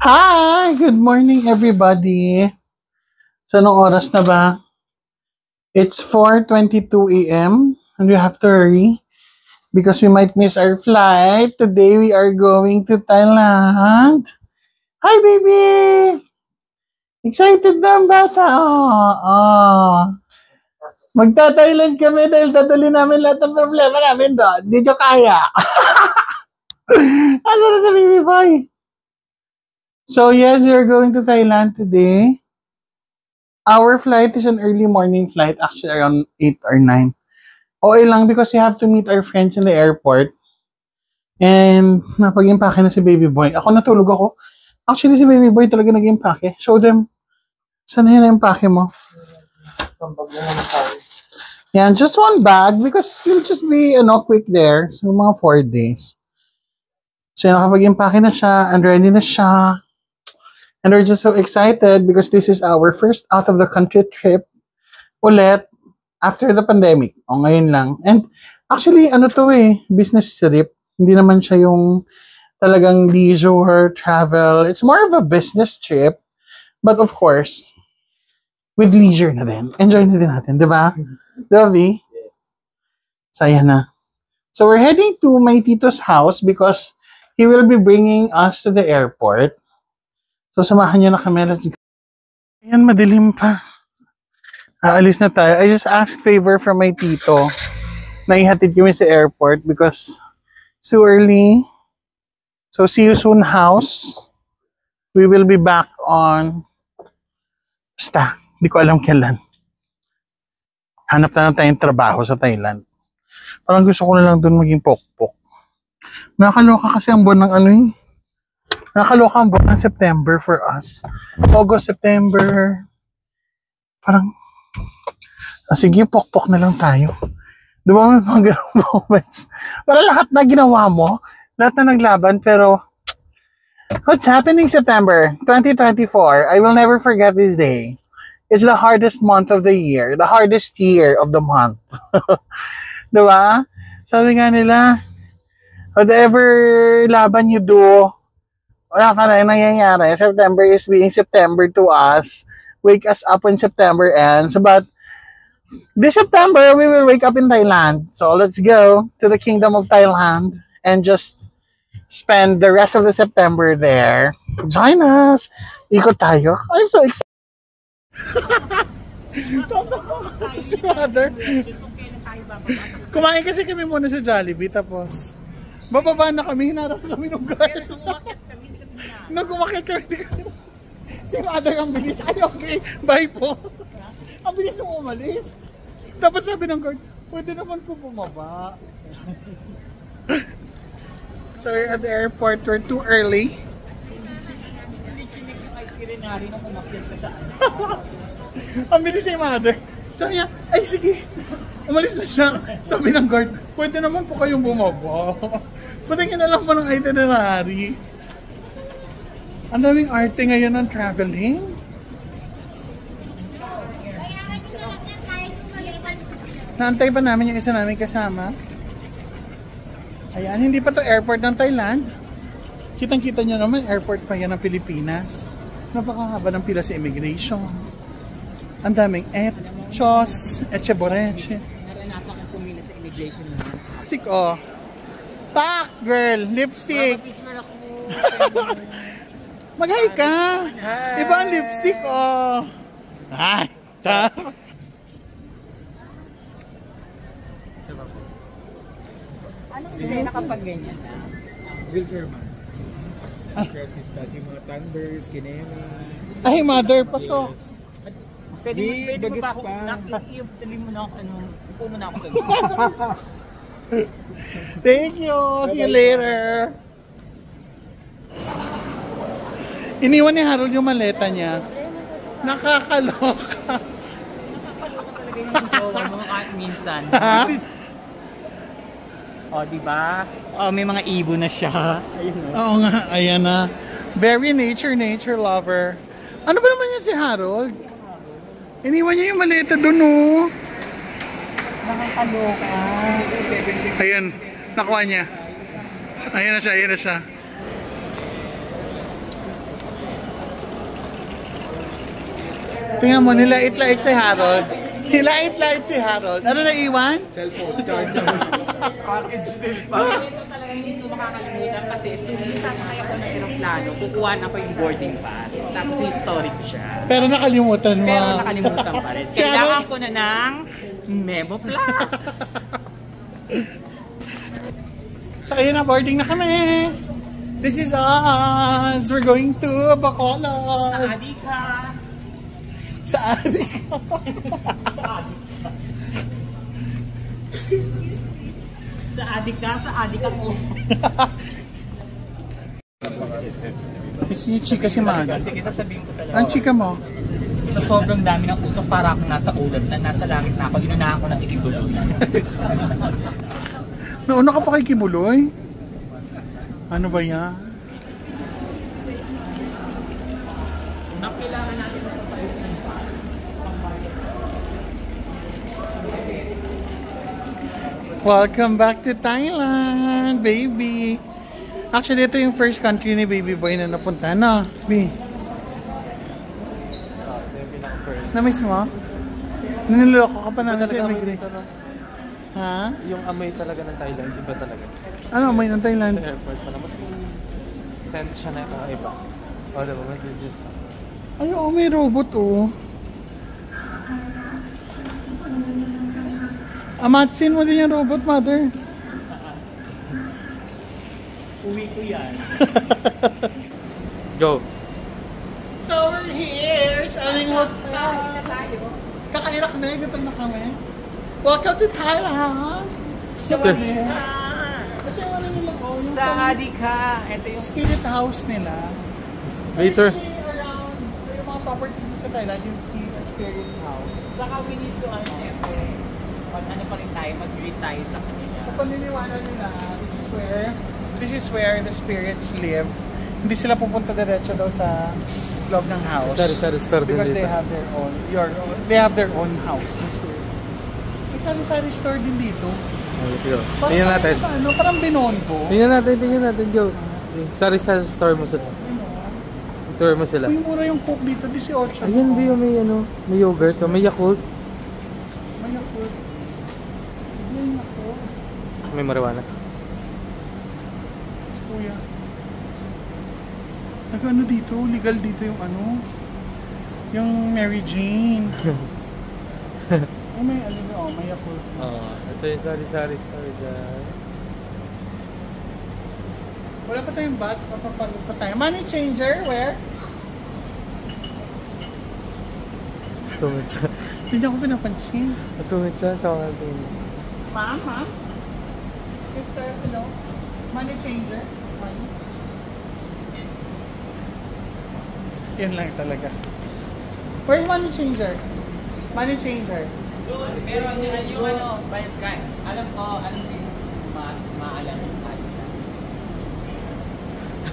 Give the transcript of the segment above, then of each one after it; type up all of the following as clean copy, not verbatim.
Hi! Good morning, everybody. So, anong oras na ba? It's 4:22 a.m. and we have to hurry because we might miss our flight. Today, we are going to Thailand. Hi, baby! Excited na ang bata. Magta-Thailand kami dahil dadali namin lahat ng problema namin doon. Hindi nyo kaya. Ano na sa baby boy? So yes, we are going to Thailand today. Our flight is an early morning flight, actually around 8 or 9. Okay lang because we have to meet our friends in the airport. And napag-impake na si baby boy. Ako natulog ako. Actually, si baby boy talaga nag-impake. Show them. Saan yun na-impake mo? Yan, just one bag because we'll just be quick there. So mga 4 days. So nakapag-impake na siya and ready na siya. And we're just so excited because this is our first out-of-the-country trip ulit after the pandemic. O ngayon lang. And actually, business trip. Hindi naman siya yung talagang leisure, travel. It's more of a business trip. But of course, with leisure na din. Enjoy na din natin, di ba? Lovey? Yes. So, ayan na. So, we're heading to my tito's house because he will be bringing us to the airport. So, samahan niyo na kami. Ayan, madilim pa. Aalis na tayo. I just asked favor from my tito na ihatid kami sa airport because it's too early. So, see you soon, house. We will be back on basta. Hindi ko alam kailan. Hanap na lang tayong trabaho sa Thailand. Parang gusto ko na lang doon maging pokpok. Nakakaloka kasi ang buwan ng Nakakaloka ang buwan ng September for us. August, September. Parang, sige, pokpok na lang tayo. Di ba may mga ganong moments? Para lahat na ginawa mo, lahat na naglaban, pero what's happening September 2024? I will never forget this day. It's the hardest month of the year. The hardest year of the month. Di ba? Sabi nga nila, whatever laban you do, wala ka rin nangyayari. September is being September to us. Wake us up when September ends. But this September, we will wake up in Thailand. So let's go to the Kingdom of Thailand and just spend the rest of the September there. Join us. Ikot tayo. I'm so excited. Si Mother. Kumain kasi kami muna sa Jollibee. Tapos, bababa na kami. Hinarap kami ng guard. Nung kumakit kami, si Mother ang bilis. Ay, okay, bye po. Ang bilis mong umalis. Tapos sabi ng guard, pwede naman po bumaba. So we're at the airport. We're too early. Ang bilis si Mother. Sabi niya, ay sige, umalis na siya. Sabi ng guard, pwede naman po kayong bumaba. Patingin na lang po ng itinerary. Ang daming arte ngayon ng traveling. Naantay pa namin yung isa namin kasama. Ayan, hindi pa to airport ng Thailand. Kitang-kita nyo naman, airport pa yan ng Pilipinas. Napakahaba ng pila sa immigration. Ang daming etchos, etcheboreche. Naranasan kong pumila sa immigration naman. Lipstick, oh. Tak, girl, lipstick. Picture ako. Mag-hi ka. Hi. Iba ang lipstick, oh. Hi. Tak. Anong hindi nakapag ganyan na? Wheelchair man. Wheelchair assistant, yung mga thunders, kinema. Ay, mother, pasok. Pwede mo bagets pa ako, pa. tuloy mo na ako, upo mo na ako doon. Thank you. See you later. Iniwan ni Harold yung maleta niya. Nakakaloka. Nakapaloko talaga yung jowa mo kahit minsan. O, diba? O, may mga ibon na siya. Ayun o. Oo nga, ayan na. Very nature lover. Ano ba naman yun si Harold? Iniwan niya yung maleta doon, oh. Nakakaloka. Ayan, nakuha niya. Ayan na siya, ayan na siya. Tingnan mo, nilait-lait si Harold. Nilait-lait si Harold. Ano na iwan? Cellphone, charger. Package din pa. Ito talaga hindi ko makakalimutan kasi hindi sasakay ako ng aeroplano, kukuhaan ako yung boarding pass. Tapos historic siya. Pero nakalimutan mo. Pero nakalimutan pa rin. Si Kailangan Harold- ko na ng Memo Plus. So ayun na, boarding na kami. This is us. We're going to Sa Bacolod. Adika. Sa adik. Sa Adika ko. Si chika si Maga. Sige, sasabihin ko talaga. Ang chika mo? Sa sobrang dami ng usok, para akong nasa ulap na nasa langit na ako, inunahan ko na si Kibuloy. Nauna ka pa kay Kibuloy? Ano ba yan? Ang kailangan natin ng Welcome back to Thailand, baby. Actually, ito yung first country ni Baby Boy na napunta. No, B? Na-miss mo? Niloloko ka pa na sa immigration. Ha? Yung amoy talaga ng Thailand, iba talaga. Ano amoy ng Thailand? Sa airport pa na, mas kung send siya na ito iba. O, diba, mas legit. Ay, oo, may robot, oh. Amatsin mo din yung robot, mother. Uwi ko yan. Go! So, we're here sa aming hotel. Kakain kami, gutom na kami. Welcome to Thailand. Sa Ito yung ano nila, oh, yung Sa Adika. Ito yung spirit house nila. Later. Actually, around yung mga properties sa Thailand, yung see a spirit house. saka we need to ano pa rin tayo, mag-greet tayo sa kanila. Sa paniniwala nila, this is where the spirits live. Hindi sila pupunta diretso daw sa loob ng house. Sari-sari store din Because dito. they have their own house. May sari-sari store din dito. Let's go. Tingnan natin. Parang Binondo. Tingnan natin, go. Sari-sari store mo sila. Tour mo sila. Uy, mura yung Coke dito, 18. Ayan, Bi, may may yogurt, may Yakult, May Yakult. May Yakult. may marijuana. Kuya. Nag-ano dito? Legal dito yung ano? Yung Mary Jane. Oh, may ano na, oh, may Yakult. Ito yung sari-sari store dyan. Wala pa tayong bat, papapagod pa tayo. Money changer, where? Sungit siya. Hindi ako pinapansin. Sungit siya sa mga tingin. Ma'am? Sister, hello? Money changer? Money? Yan lang talaga. Where's money changer? Money changer. Doon, pero yung ano, by sky. Alam din, mas maalam yung tayo.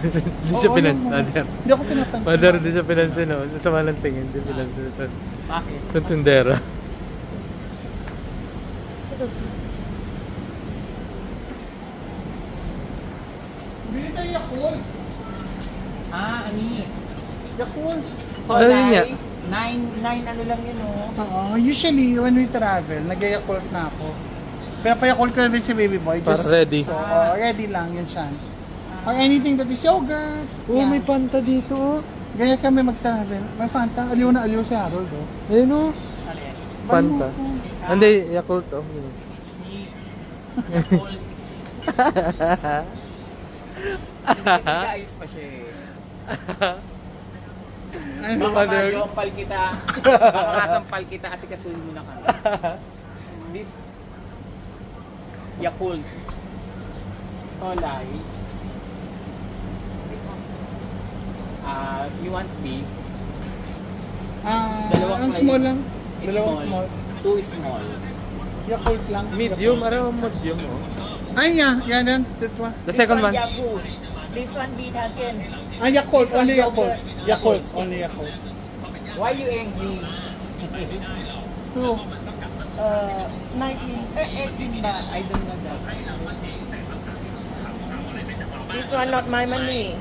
Hindi siya Oo, pinansin. yung- Mother. Hindi ako pinapansin. Mother, hindi siya pinansin. No? Sa malang tingin, hindi pinansin. Bakit? Sa tindera. Bili tayo Yakult. Ani? Yakult. Ano yun niya? 9 ano lang yun, oh. Oo, usually when we travel, nag-Yakult na ako. Pinapayakult ko na din si Baby Boy. Para ready. So, ready lang yun siya. Or anything that is yogurt. Oh, Yan. may panta dito. Oh. Gaya kami mag-travel. May Fanta. Aliw na aliw si Harold. Oh. Ayun oh. Ano yan? Fanta. Hindi, Yakult. Oh. Ni Gold. Kasi ayos pa siya eh. Baka majompal kita. Baka kasampal kita kasi kasuhin mo na kami. This Yakult. Olay. You want big? Ang small lang. Dalawang small. Two small. Yakult lang. Medium, araw medium. Oh. Ay, yan. That one. The second one. Yakult. This one big again. Yakult. This one Only Yakult. yogurt. Yakult. Only Yakult. Why you angry? 2. 18 ba? I don't know that. This one not my money.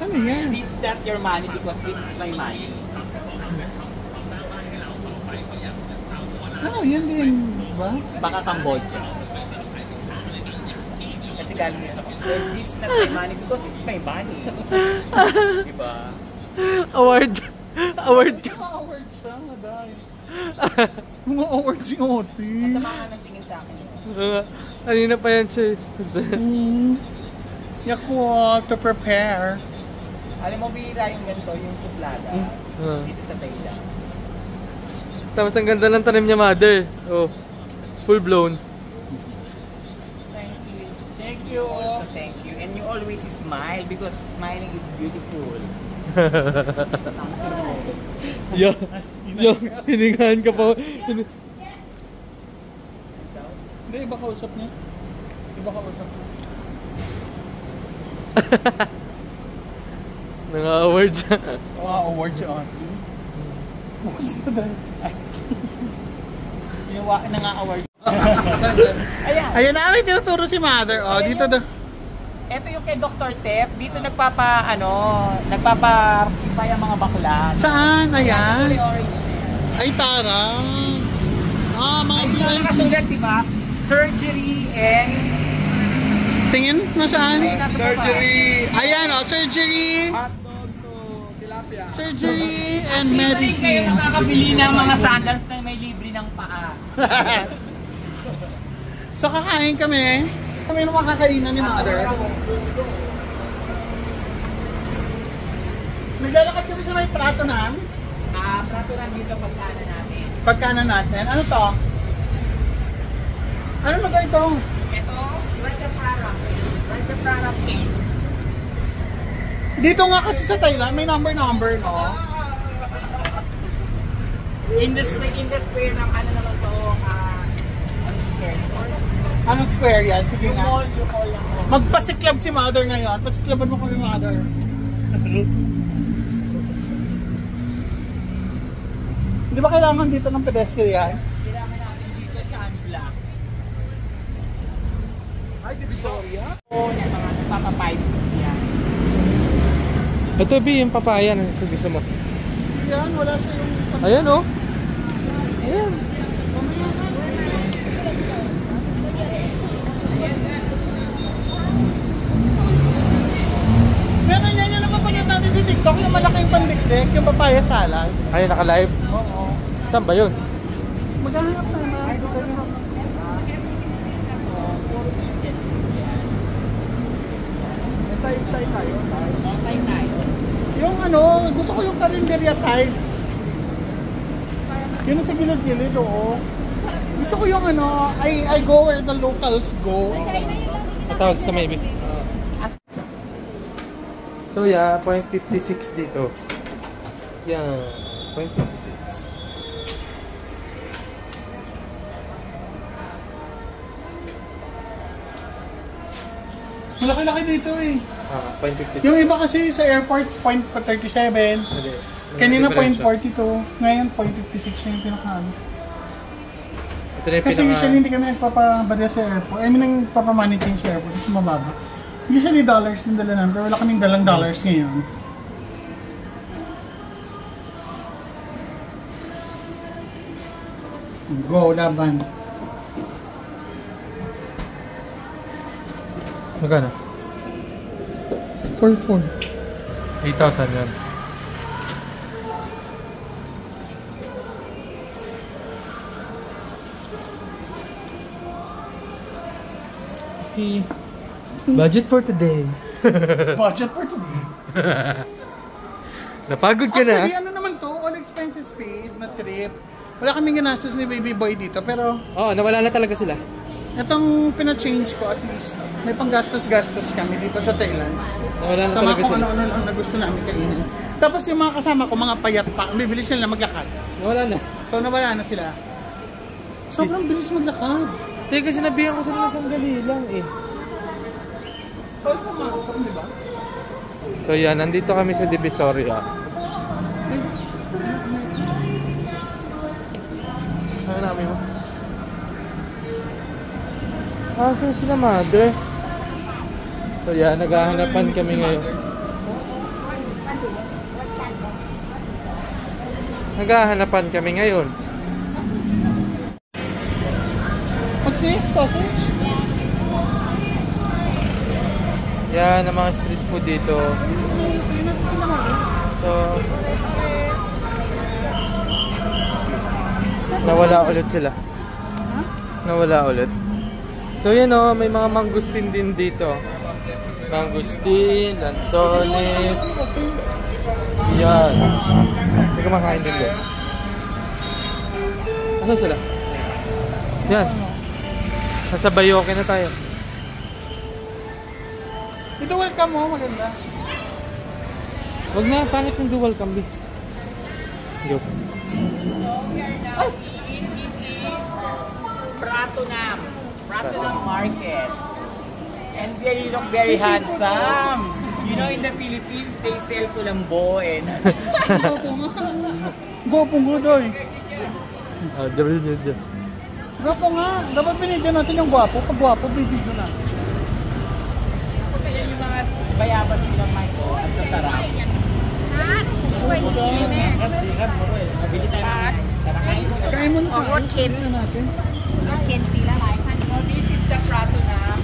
Ano yan? This is not your money because this is my money. Yan din. Ba? Baka Cambodia. Kasi galing nito. This is not my money because it's my money. Diba? Award. Award siya, maday. Mga award si Oti. At sa mga nagtingin sa akin. Kanina pa yan siya. Yakult to prepare. Alam mo, bihira yung ganito, yung suplada. Dito sa Thailand. Tapos ang ganda ng tanim niya, mother. Oh, full blown. Thank you. Thank you. Also, thank you. And you always smile because smiling is beautiful. Yo, hiningahan ka pa. Hindi, iba kausap niya. Nang-award siya. Award si Oti. Yung nang-award. Ayan. Ayan namin, tinuturo si Mother. Dito daw. Ito yung kay Dr. Tep. Dito nagpapa-pay ang mga bakla. Saan? Ayan. Kulay orange na yan. Ay, tarang. Mga Ito BNT. nakasulat, diba? Surgery and... Tingin, nasaan? Surgery. Ayan, surgery. Hotdog to tilapia. Surgery and Kayo medicine. nakakabili ng mga sandals na may libre ng paa. So, kakain kami. Kami naman kakainan ni Mother. Naglalakad kami sa may prato na. Praturan dito pagkana natin. Pagkanan natin. Ano to? Ano ba ito? Ito, Raja Prarap. Raja Prarap cake. Dito nga kasi sa Thailand, may number, no? In the square ng ano naman to, Anong square yan? Sige yung nga. mall lang to. Magpasiklab si Mother ngayon. Pasiklaban mo kami, Mother. Di ba kailangan dito ng pedestrian? Kailangan natin dito sa unblock. Ay, Divisoria? Oo, yung mga nagpapapipes yan. Ito, B, yung papaya na gusto mo. Yan, wala siya yung... Ayan, oh. Ayan. Meron yan yung napapanood natin si TikTok, yung malaking pandikdik, yung papaya salad. Ay, naka-live. Oo. Saan ba yun? Maghahanap na naman. Tay tayo. Yung ano, gusto ko yung karinderya type. Yun sa gilid-gilid, oo. Gusto ko yung ano, I go where the locals go. Patawag sa maybe. So yeah, 0.56 dito. Yan, 0.56. Malaki-laki dito eh. 0.56. Yung iba kasi sa airport, 0.37. Hindi. Kanina Differential. 0.42. Ngayon 0.56 yung pinakaano. Ito na yung Kasi usually hindi kami nagpapabarya sa airport. I mean, nagpapamoney change sa airport. Kasi mababa. Usually dollars din dala namin. Pero wala kaming dalang dollars ngayon. Go, laban. Magkano? 4-4. 8,000 yan. coffee. Budget for today. Budget for today. Napagod ka na. Actually, ano naman to? All expenses paid na trip. Wala kaming ginastos ni baby boy dito, pero Oo, nawala na talaga sila. itong pina-change ko at least, may panggastos-gastos kami dito sa Thailand. Nawala na Sa mga talaga kung sila. ano-ano lang na gusto namin kainin. Tapos yung mga kasama ko, mga payat pa, ang bibilis nila maglakad. Nawala na. So nawala na sila. Sobrang bilis maglakad. Teka, sinabihan ko sila na sandali lang eh. Pwede pumasok, di ba? So yan, nandito kami sa Divisoria. Ano namin mo? Saan sila mother? So yan, naghahanapan kami ngayon. Naghahanapan kami ngayon. What's this? Sausage? Yan, ang mga street food dito. So, nawala ulit sila. Nawala ulit. So yan o, may mga mangustin din dito. Mangustin, lansones. Yan. May kumakain din doon. Asan sila? Yan. Sasabayoke na tayo. Ito welcome mo, maganda. Wag na, pangit yung dual cam. Go. Pratunam Market. And they look very handsome. You know, in the Philippines, they sell kulambo and... Gopo nga, doy. Diyan. Gopo nga. Dapat binigyan natin yung gwapo. Pag gwapo, bibigyan na. Kasi yan yung mga bayabas nilang Michael at sa sarap. Mabili tayo natin. Kain mo na. Kain natin. So this is the Pratunam.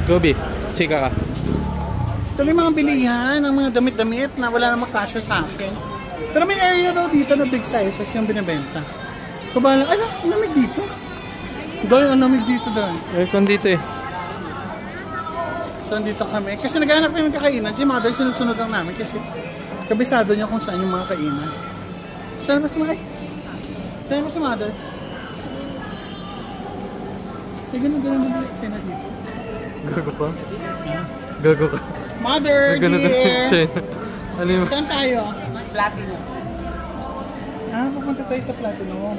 Gobi, chika ka. Ito yung mga bilihan ng mga damit-damit na wala namang kasya sa akin. Pero may area daw dito na big sizes yung binibenta. So bahala, ano, namig dito? Doon, ang namig dito doon. Aircon dito eh. So nandito kami. Kasi naghahanap kami ng kakainan. Si Mother sinusunod lang namin kasi kabisado niya kung saan yung mga kainan. Saan ba si Mother? Saan ba si Mother? Eh, ganun na eksena dito. Gago pa? Gago ka. Mother, Ganun na dear! eksena. Ano yung... Saan tayo? Platinum. Pupunta tayo sa Platinum.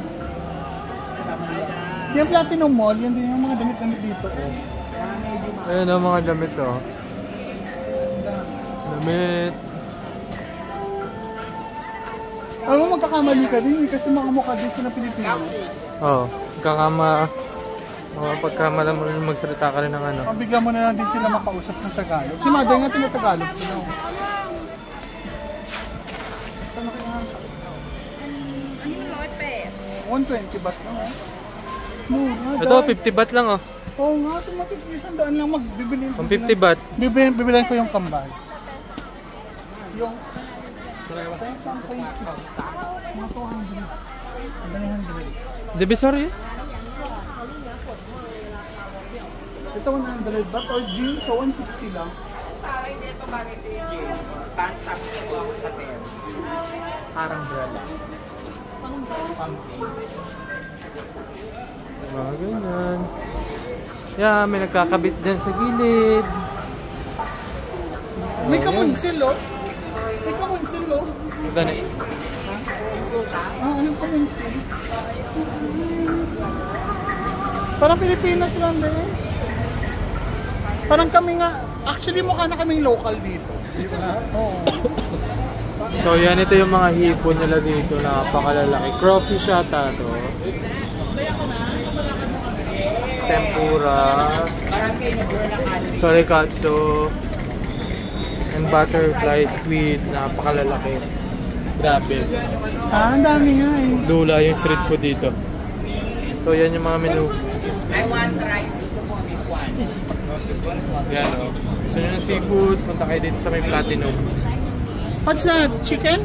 Yung Platinum Mall, yan din yung mga damit-damit dito. Ayun ang mga damit oh. Damit. Alam mo, magkakamali ka din kasi makamukha din sila Pilipino. Oh, kakama. Pagkamala mo rin magsalita ka rin ng ano. Pabigla mo na lang din sila makausap ng Tagalog. Si Mother nga tinatagalog sila. Saan na kaya? 120 baht lang eh. Mura. Ito, 50 baht lang oh. Oo nga, tumatik. Isang daan lang magbibili. Kung 50 baht. Bibilihan ko yung kambal. Yung... Mga 200. 100. Divisoria? Ito 100 baht or jeans, so 160 lang. Para hindi ito bagay sa Jane. Pants up ko ako sa pen. Parang bra lang. Mga ganyan. Yeah, may nagkakabit dyan sa gilid. May kamunsil, oh. May kamunsil, oh. Gani. Anong kamunsil? Parang Pilipinas lang din. Parang kami nga, actually mukha na kaming local dito. Oo. So yan, ito yung mga hipon nila dito. Napakalalaki. Crawfish ata to. Tempura. Torikatsu. And butterfly squid. Napakalalaki. Grabe. Ang dami nga eh. Lula yung street food dito. So yan yung mga menu. I want rice. Ito po this one. Yan o. Gusto nyo ng seafood, punta kayo dito sa may Platinum. What's that? Chicken?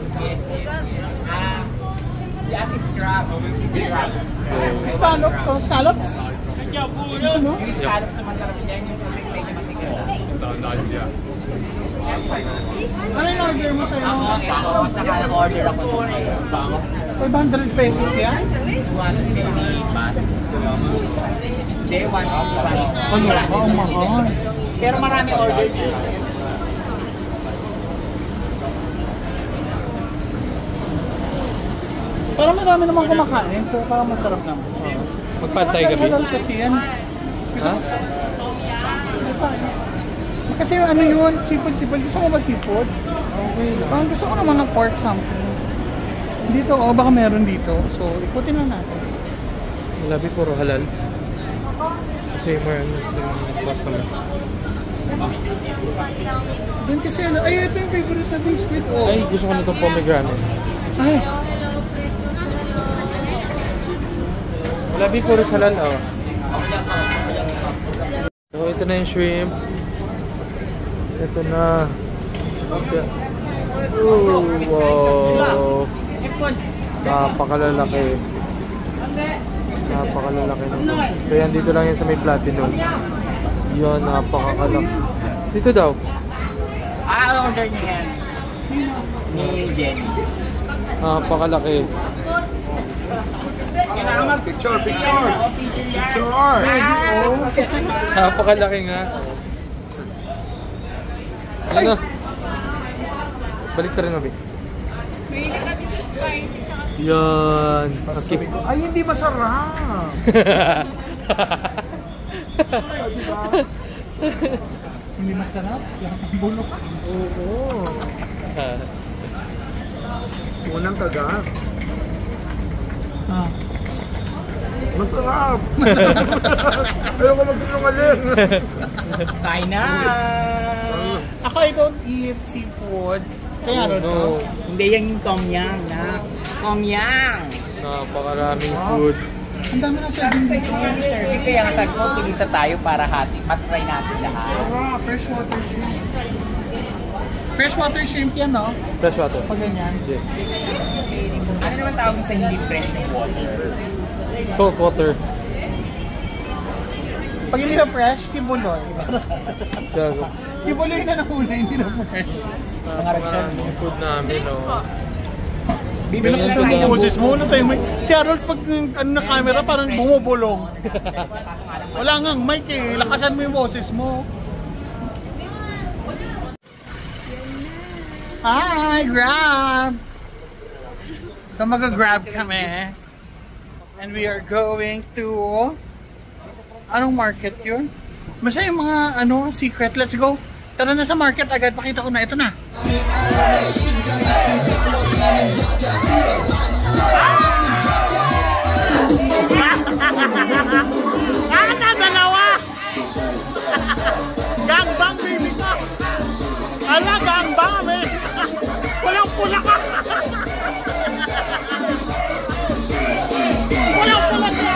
That is crab. Crab. Scallops? Oh, scallops? Gusto mo? Yung scallops na masarap niya, yung kasi medyo matigas. Ano yung order mo sa'yo? Ako, saka order ako sa'yo. 500 pesos yan? 150 baht. Day 150 baht. Ano? Oh, mahal. Pero marami order niya. Parang madami naman kumakain, so parang masarap naman. Magpantay gabi. Halal kasi yan. Ha? Kasi ano yun, seafood. Gusto mo ba seafood? Okay lang. Parang gusto ko naman ng pork something. Dito, baka meron dito. So, ikutin na natin. Labi puro halal. Kasi more customer. Doon kasi ano, ay ito yung favorite na biscuit. Oh. Ay, gusto ko na itong pomegranate. Ay, Labi puro halal, oh. So, ito na yung shrimp. Ito na. Oh, wow. Napakalalaki. Napakalalaki nito. So yan, dito lang yan sa may platinum. Yun, napakakalaki. Dito daw. Order niya yan. Ni Jenny. Napakalaki. Kailangan mag-picture. Picture! Napakalaki nga. Ano? Balik ta rin, Mabi. May nagabi sa spicy. Yan. Sabi ko, ay hindi masarap. hindi masarap. Lakas ang bulok. Oo. Unang kagat. Ah. Masarap. Ayoko magsinungaling. Kain na! Ako, I don't eat seafood. Kaya ano to? No. Hindi yan yung tom yum na. Tom yum! Napakaraming food. Ang dami na serving dito. Serving kaya nga sabi ko, kilisa tayo para mat-try natin lahat. Freshwater shrimp. Freshwater shrimp yan, no? Fresh water. Pag ganyan. Yes. Ano naman tawag sa hindi fresh yung water? Salt water. Pag hindi na fresh, kibuloy. Gago. Kibuloy na nauna, hindi na fresh. Mga ragsyon mo. Yung food namin, oh. Bibili Bilang na sa tayo ng boses mo, ano tayo may... Si Harold, pag ano na camera, parang bumubulong. Wala nga, mic eh. Lakasan mo yung boses mo. Hi, Grab! So mag-grab kami. And we are going to... Anong market yun? Basta yung mga secret. Let's go. Tara na sa market agad. Pakita ko na. Ito na. Kata dalawa! Gangbang baby ko! Ala, gangbang eh! Walang pula ka! Walang pula ka!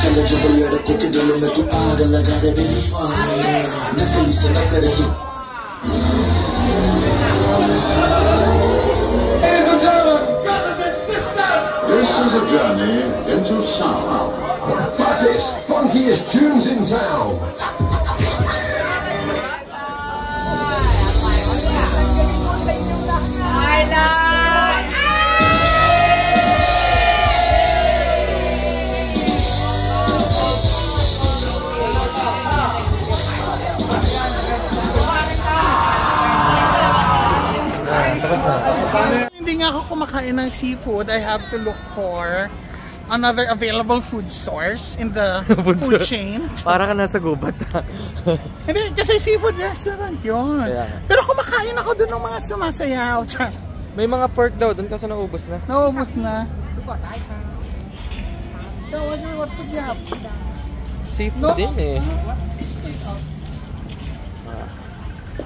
चलो जब लड़कों के दिलों में तू आग लगा दे baby fire नकली से न करे तू This is a journey into sound. Fattest, funkiest tunes in town. Hindi nga ako kumakain ng seafood, I have to look for another available food source in the food chain. Para ka nasa gubat. Hindi, kasi seafood restaurant yun. Yeah. Pero kumakain ako dun ng mga sumasayaw. May mga pork daw, doon kasi naubos na. Naubos na. So, what food you have? Seafood din eh.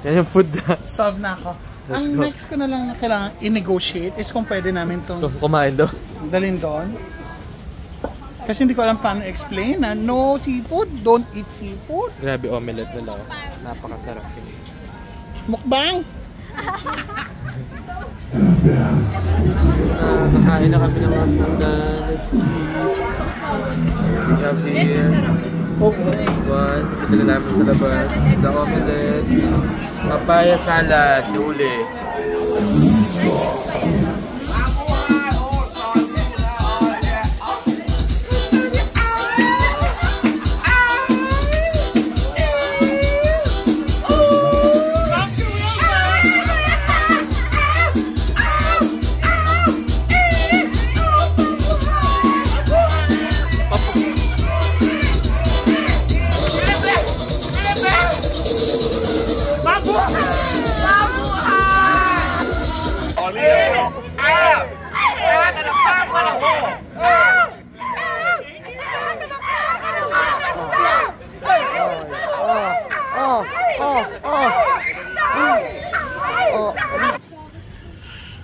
Yan yung food na. Solve na ako. Ang go. next ko na lang na kailangan i-negotiate is kung pwede namin itong Kumain daw. dalhin doon. Kasi hindi ko alam paano explain na no seafood, don't eat seafood. Grabe omelette nila. Napakasarap. Mukbang! Nakain na kami ng mga punda. Let's eat. We have here. One. Ito namin sa labas. The omelette. Papaya salad. Uli.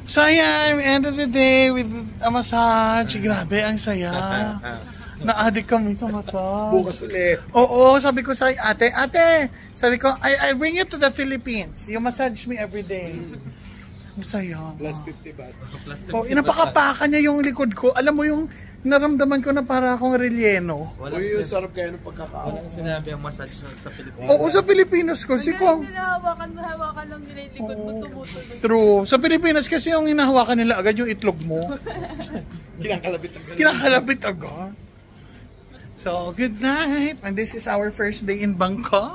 So ayan, end of the day with a massage. Grabe, ang saya. Na-addict kami sa massage. Bukas ulit. Oo, sabi ko sa ate, sabi ko, I bring you to the Philippines. You massage me every day. Ang saya. Plus 50 baht. Oh, inapakapakan niya yung likod ko. Alam mo yung naramdaman ko na para akong relleno. Uy, yung sarap kaya ng pagkakaon. Walang sinabi ang massage sa Pilipinas. Oo, sa Pilipinas ko. Si Kong. Hawakan lang nila yung likod mo, tumutuloy. True. Sa Pilipinas kasi yung hinahawakan nila agad yung itlog mo. Kinakalabit ang Kinakalabit agad. So, good night. And this is our first day in Bangkok.